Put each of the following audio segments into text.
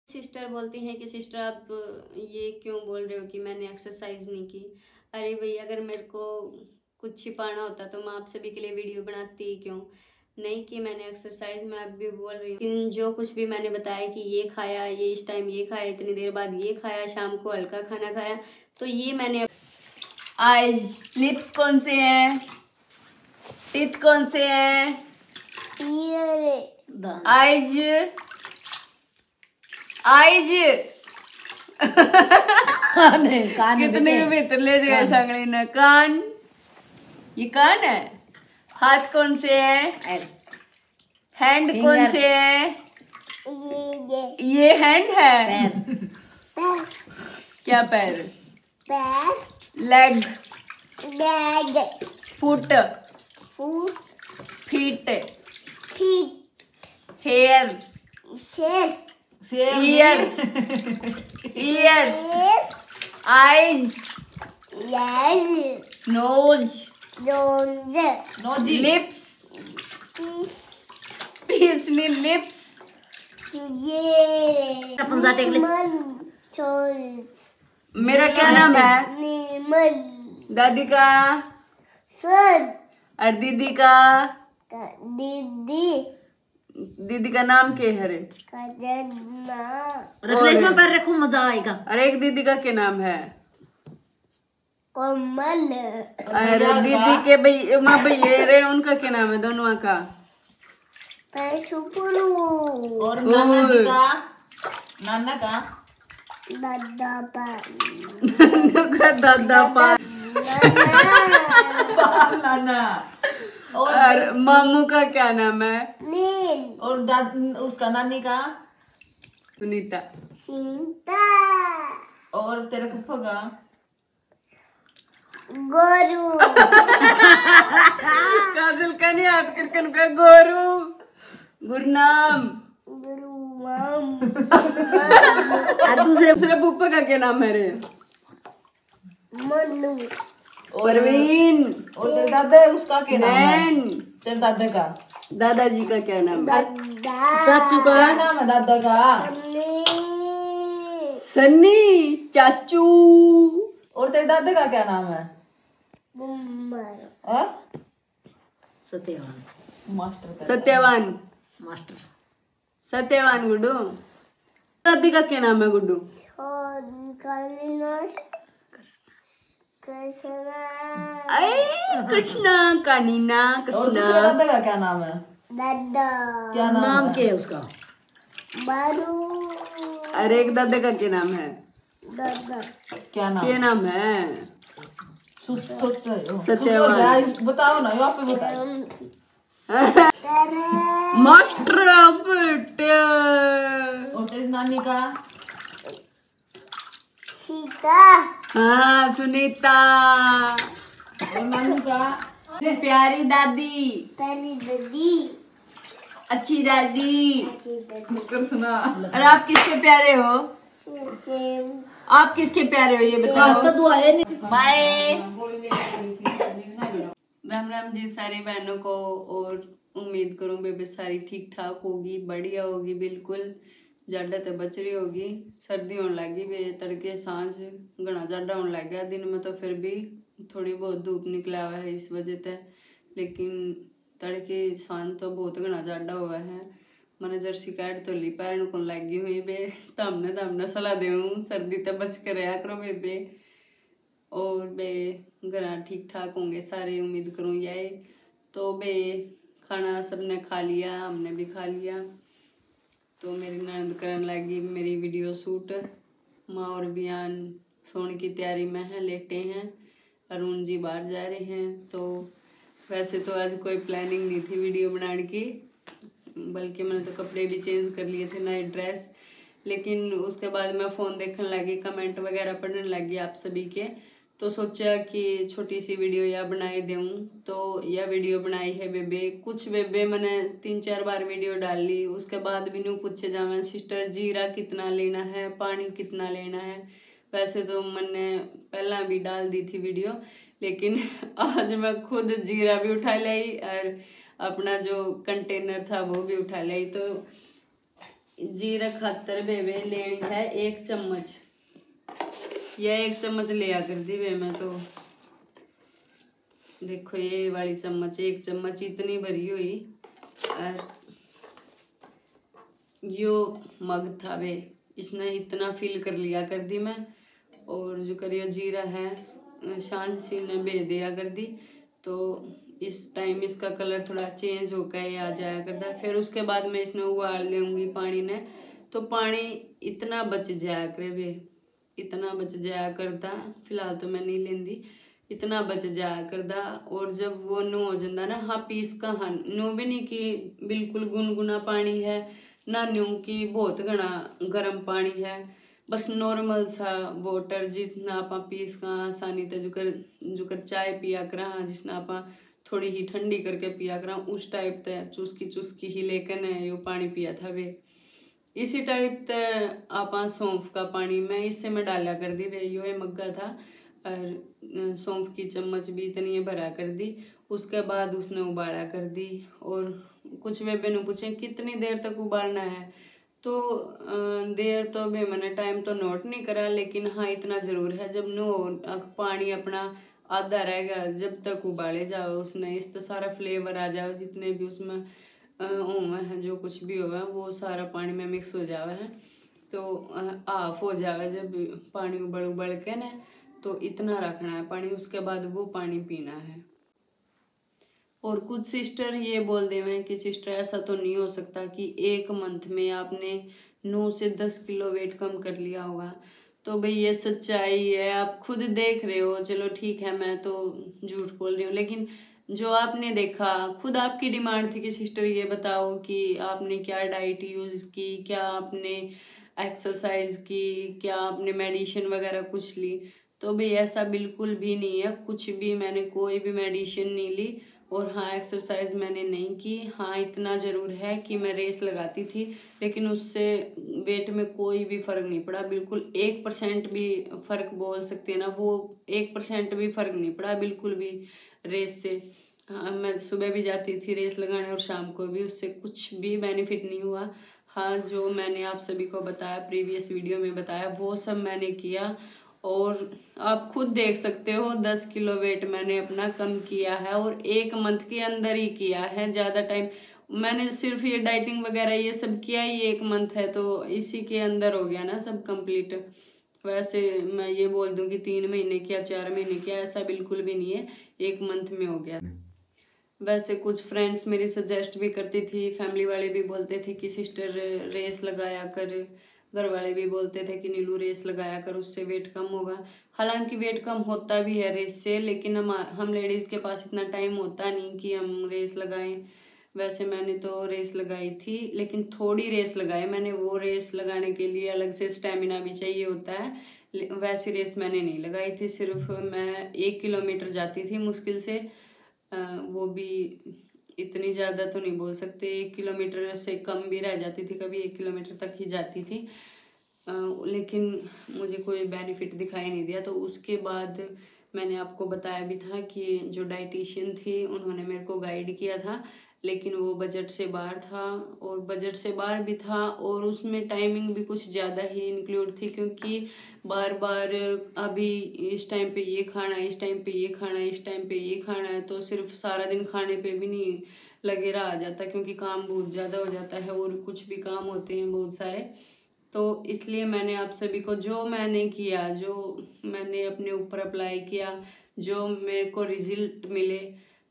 Sister बोलती हैं कि सिस्टर आप ये क्यों बोल रहे हो कि मैंने एक्सरसाइज नहीं की। अरे भैया, अगर मेरे को कुछ छिपाना होता तो मैं आप सभी के लिए वीडियो बनाती क्यों। नहीं कि मैंने एक्सरसाइज, मैं अब भी बोल रही हूँ। लेकिन जो कुछ भी मैंने बताया कि ये खाया, ये इस टाइम ये खाया, इतनी देर बाद ये खाया, शाम को हल्का खाना खाया, तो ये मैंने। आज लिप्स कौन से हैं, टीथ कौन से हैं, आइज आइज कितने भीतर ले जाए सांगली ने। कान, ये कान है। हाथ कौन से है, हैंड कौन से है, ये हैंड है। पैर, क्या पैर, पैर, leg, leg, foot, foot, feet, feet, hair, शेर, ear, ear, eyes, leg, nose, nose, lips, पीस नहीं लिप्स, ये मेरा क्या नाम है, नीमल, दादी का, सर, और दीदी का, दीदी दीदी का नाम क्या है रे, रेशमा पर रखो, मजा आएगा। और एक दीदी का क्या नाम है, कोमल, और दीदी के भैया रे, उनका क्या नाम है, दोनों का, और नाना जी का, नाना का, दादा दादा पा, नाना, और मामू का क्या नाम है, नील, और उसका नानी का, सुनीता, सीता, और तेरे फुफा का, गोरू, काजल का नहीं, हाथ करकन का गोरू, गुरनाम, और दूसरे फूफा का क्या नाम है रे, मनु, परवीन, और तेरे दादा है उसका क्या नाम है, नैन, तेरे दादा का, दादाजी का क्या नाम है, चाचू का क्या नाम है, दादा का, सन्नी, चाचू, और तेरे दादा का क्या नाम है, सत्यवान, मास्टर, सत्यवान, मास्टर, सत्यवान गुड्डू। दादी का क्या नाम है गुड्डू, कृष्णा, कानीना, और दूसरे कृष्णा। दादा का क्या नाम है, दादा क्या नाम क्या है उसका, बारू, और एक दादा का क्या नाम है, दादा क्या नाम है, सत्यवान, सत्यवान। बताओ ना, यहाँ पे बताओ। मास्टर बेटे। और तेरी नानी का, सीता, हाँ सुनीता, और नानू का, प्यारी दादी, अच्छी दादी, कर सुना। और आप किसके प्यारे हो, आप किसके प्यारे हो ये बताओ। तो दुआ है नहीं। बाय। राम राम जी सारी बहनों को, और उम्मीद करूं बेबे सारी ठीक ठाक होगी, बढ़िया होगी, बिल्कुल ज्यादा तो बच रही होगी। सर्दी होने लगी बे, तड़के सांझ घना ज्यादा होने लग गया, दिन में तो फिर भी थोड़ी बहुत धूप निकला हुआ है इस वजह से, लेकिन तड़के सांझ तो बहुत घना ज्यादा हुआ है। मैंने जर्सी काट तो ली, पैर को लगी हुई बे, तमने सलाह देऊँ सर्दी तो बच कर रहा करो बेबे। और बे घरा ठीक ठाक होंगे सारे, उम्मीद करूँ यही। तो बे खाना सबने खा लिया, हमने भी खा लिया, तो मेरी ननद करने लगी मेरी वीडियो शूट। माँ और बयान सोने की तैयारी में है, लेटे हैं। अरुण जी बाहर जा रहे हैं। तो वैसे तो आज कोई प्लानिंग नहीं थी वीडियो बनाने की, बल्कि मैंने तो कपड़े भी चेंज कर लिए थे, नए ड्रेस। लेकिन उसके बाद मैं फ़ोन देखने लगी, कमेंट वगैरह पढ़ने लगी आप सभी के, तो सोचा कि छोटी सी वीडियो या बनाई दूँ। तो यह वीडियो बनाई है बेबे। कुछ बेबे मैंने 3-4 बार वीडियो डाल ली, उसके बाद भी न्यू पूछे जावे सिस्टर जीरा कितना लेना है, पानी कितना लेना है। वैसे तो मैंने पहला भी डाल दी थी वीडियो, लेकिन आज मैं खुद जीरा भी उठा लाई और अपना जो कंटेनर था वो भी उठा लाई। तो जीरा खातर बेबे लेनी है 1 चम्मच। यह 1 चम्मच लिया कर दी बे मैं तो। देखो ये वाली चम्मच 1 चम्मच इतनी भरी हुई। और यो मग था वे, इसने इतना फिल कर लिया कर दी मैं। और जो करियो जीरा है शान सी ने बे दिया कर दी। तो इस टाइम इसका कलर थोड़ा चेंज होकर ये आ जाया करता है। फिर उसके बाद मैं इसमें उबाल लूँगी पानी ने। तो पानी इतना बच जाया करे वे, इतना बच जाया करता। फिलहाल तो मैं नहीं लेंदी, इतना बच जाया करता। और जब वो नो हो जाता ना, हाँ पीस का, हाँ नो भी नहीं कि बिल्कुल गुनगुना पानी है ना, न्यू कि बहुत घना गर्म पानी है, बस नॉर्मल सा वाटर जितना आप पीस का आसानी ते जुकर चाय पिया करा, हाँ जिसना आप थोड़ी ही ठंडी करके पिया करा उस टाइप ते चुस्की चुस्की ही लेकर ने यो पानी पिया था वे। इसी टाइप ते आप सौंफ का पानी मैं इससे मैं डाला कर दी वे, यो मग्गा था। और सौंफ की चम्मच भी इतनी भरा कर दी। उसके बाद उसने उबाला कर दी। और कुछ वे बेनू पूछे कितनी देर तक उबालना है, तो देर तो भी मैंने टाइम तो नोट नहीं करा, लेकिन हाँ इतना ज़रूर है जब नो पानी अपना आधा रह गया जब तक उबाले जाओ उसने इस तो सारा फ्लेवर आ जाओ, जितने भी उसमें हुआ है जो कुछ भी हुआ वो सारा पानी में मिक्स हो जावा है। तो हाफ हो जावे जब पानी उबल उबल के ना, तो इतना रखना है पानी, उसके बाद वो पानी पीना है। और कुछ सिस्टर ये बोल दे हैं कि सिस्टर ऐसा तो नहीं हो सकता कि 1 मंथ में आपने 9 से 10 किलो वेट कम कर लिया होगा। तो भाई ये सच्चाई है, आप खुद देख रहे हो। चलो ठीक है मैं तो झूठ बोल रही हूँ, लेकिन जो आपने देखा खुद आपकी डिमांड थी कि सिस्टर ये बताओ कि आपने क्या डाइट यूज की, क्या आपने एक्सरसाइज की, क्या आपने मेडिसिन वगैरह कुछ ली। तो भाई ऐसा बिल्कुल भी नहीं है, कुछ भी मैंने कोई भी मेडिसिन नहीं ली। और हाँ एक्सरसाइज मैंने नहीं की। हाँ इतना ज़रूर है कि मैं रेस लगाती थी, लेकिन उससे वेट में कोई भी फ़र्क नहीं पड़ा, बिल्कुल 1% भी फ़र्क बोल सकते हैं ना, वो 1% भी फ़र्क नहीं पड़ा बिल्कुल भी रेस से। हाँ मैं सुबह भी जाती थी रेस लगाने और शाम को भी, उससे कुछ भी बेनिफिट नहीं हुआ। हाँ जो मैंने आप सभी को बताया, प्रीवियस वीडियो में बताया, वो सब मैंने किया। और आप खुद देख सकते हो 10 किलो वेट मैंने अपना कम किया है, और 1 मंथ के अंदर ही किया है। ज़्यादा टाइम मैंने सिर्फ ये डाइटिंग वगैरह ये सब किया ही 1 मंथ है, तो इसी के अंदर हो गया ना सब कंप्लीट। वैसे मैं ये बोल दूं कि 3 महीने किया 4 महीने किया, ऐसा बिल्कुल भी नहीं है, 1 मंथ में हो गया। वैसे कुछ फ्रेंड्स मेरी सजेस्ट भी करती थी, फैमिली वाले भी बोलते थे कि सिस्टर रेस लगाया कर, घर वाले भी बोलते थे कि नीलू रेस लगाया कर उससे वेट कम होगा। हालांकि वेट कम होता भी है रेस से, लेकिन हम लेडीज़ के पास इतना टाइम होता नहीं कि हम रेस लगाएं। वैसे मैंने तो रेस लगाई थी, लेकिन थोड़ी रेस लगाई मैंने, वो रेस लगाने के लिए अलग से स्टेमिना भी चाहिए होता है। वैसी रेस मैंने नहीं लगाई थी, सिर्फ मैं 1 किलोमीटर जाती थी मुश्किल से, वो भी इतनी ज़्यादा तो नहीं बोल सकते, 1 किलोमीटर से कम भी रह जाती थी, कभी 1 किलोमीटर तक ही जाती थी। लेकिन मुझे कोई बेनिफिट दिखाई नहीं दिया। तो उसके बाद मैंने आपको बताया भी था कि जो डाइटिशियन थी उन्होंने मेरे को गाइड किया था, लेकिन वो बजट से बाहर था, और बजट से बाहर भी था, और उसमें टाइमिंग भी कुछ ज़्यादा ही इंक्लूड थी, क्योंकि बार बार अभी इस टाइम पे ये खाना है, इस टाइम पे ये खाना है, इस टाइम पे ये खाना है, तो सिर्फ सारा दिन खाने पे भी नहीं लगे रहा जाता, क्योंकि काम बहुत ज़्यादा हो जाता है और कुछ भी काम होते हैं बहुत सारे। तो इसलिए मैंने आप सभी को जो मैंने किया, जो मैंने अपने ऊपर अप्लाई किया, जो मेरे को रिजल्ट मिले,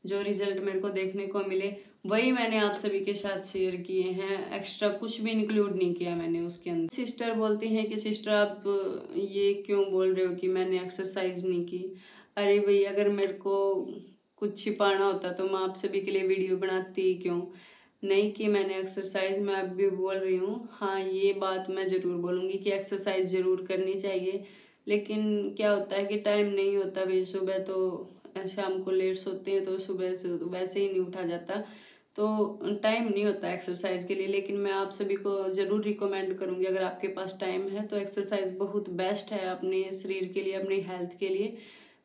जो रिजल्ट मेरे को देखने को मिले, वही मैंने आप सभी के साथ शेयर किए हैं। एक्स्ट्रा कुछ भी इंक्लूड नहीं किया मैंने उसके अंदर। सिस्टर बोलती हैं कि सिस्टर आप ये क्यों बोल रहे हो कि मैंने एक्सरसाइज नहीं की। अरे भाई अगर मेरे को कुछ छिपाना होता तो मैं आप सभी के लिए वीडियो बनाती क्यों। नहीं कि मैंने एक्सरसाइज, मैं अब भी बोल रही हूँ। हाँ ये बात मैं ज़रूर बोलूँगी कि एक्सरसाइज ज़रूर करनी चाहिए, लेकिन क्या होता है कि टाइम नहीं होता भाई। सुबह तो शाम को लेट सोते हैं, तो सुबह से तो वैसे ही नहीं उठा जाता, तो टाइम नहीं होता एक्सरसाइज के लिए। लेकिन मैं आप सभी को ज़रूर रिकमेंड करूँगी, अगर आपके पास टाइम है तो एक्सरसाइज बहुत बेस्ट है अपने शरीर के लिए, अपनी हेल्थ के लिए।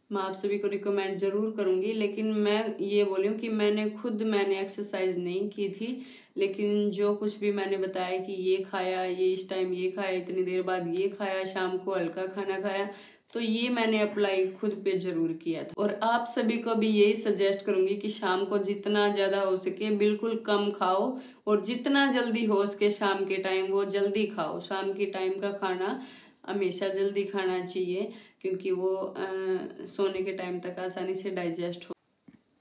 मैं आप सभी को रिकमेंड ज़रूर करूँगी। लेकिन मैं ये बोली हूँ कि मैंने एक्सरसाइज नहीं की थी, लेकिन जो कुछ भी मैंने बताया कि ये खाया, ये इस टाइम ये खाया, इतनी देर बाद ये खाया, शाम को हल्का खाना खाया, तो ये मैंने अप्लाई खुद पे ज़रूर किया था। और आप सभी को भी यही सजेस्ट करूँगी कि शाम को जितना ज़्यादा हो सके बिल्कुल कम खाओ, और जितना जल्दी हो सके शाम के टाइम वो जल्दी खाओ। शाम के टाइम का खाना हमेशा जल्दी खाना चाहिए, क्योंकि वो सोने के टाइम तक आसानी से डाइजेस्ट हो।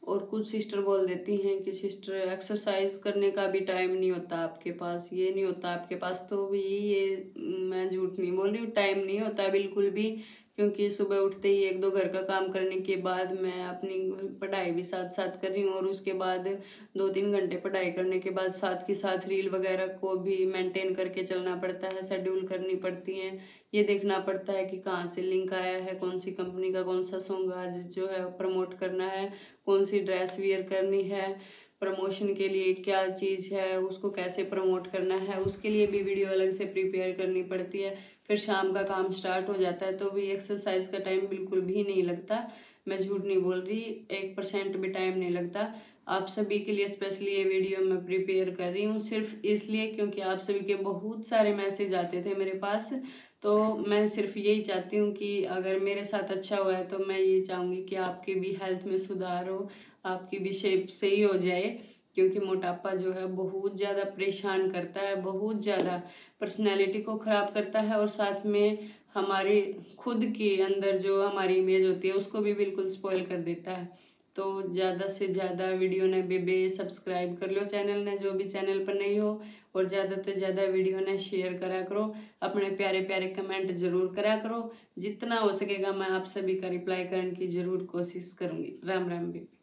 और कुछ सिस्टर बोल देती हैं कि सिस्टर एक्सरसाइज करने का भी टाइम नहीं होता आपके पास, ये नहीं होता आपके पास, तो भी ये मैं झूठ नहीं बोल रही हूँ, टाइम नहीं होता बिल्कुल भी। क्योंकि सुबह उठते ही 1-2 घर का काम करने के बाद मैं अपनी पढ़ाई भी साथ साथ कर रही हूँ, और उसके बाद 2-3 घंटे पढ़ाई करने के बाद साथ के साथ रील वगैरह को भी मेंटेन करके चलना पड़ता है, शेड्यूल करनी पड़ती है। ये देखना पड़ता है कि कहाँ से लिंक आया है, कौन सी कंपनी का कौन सा सॉन्ग आज जो है प्रमोट करना है, कौन सी ड्रेस वियर करनी है, प्रमोशन के लिए क्या चीज़ है, उसको कैसे प्रमोट करना है, उसके लिए भी वीडियो अलग से प्रिपेयर करनी पड़ती है। फिर शाम का काम स्टार्ट हो जाता है, तो भी एक्सरसाइज का टाइम बिल्कुल भी नहीं लगता। मैं झूठ नहीं बोल रही, 1% भी टाइम नहीं लगता। आप सभी के लिए स्पेशली ये वीडियो मैं प्रिपेयर कर रही हूँ सिर्फ इसलिए क्योंकि आप सभी के बहुत सारे मैसेज आते थे मेरे पास। तो मैं सिर्फ यही चाहती हूँ कि अगर मेरे साथ अच्छा हुआ है तो मैं ये चाहूँगी कि आपकी भी हेल्थ में सुधार हो, आपकी भी शेप सही हो जाए। क्योंकि मोटापा जो है बहुत ज़्यादा परेशान करता है, बहुत ज़्यादा पर्सनैलिटी को ख़राब करता है, और साथ में हमारे खुद के अंदर जो हमारी इमेज होती है उसको भी बिल्कुल स्पॉइल कर देता है। तो ज़्यादा से ज़्यादा वीडियो ने बेबे सब्सक्राइब कर लो चैनल ने, जो भी चैनल पर नहीं हो, और ज़्यादा से ज़्यादा वीडियो ने शेयर करा करो, अपने प्यारे प्यारे कमेंट ज़रूर करा करो। जितना हो सकेगा मैं आप सभी का रिप्लाई करने की ज़रूर कोशिश करूँगी। राम राम बेबे।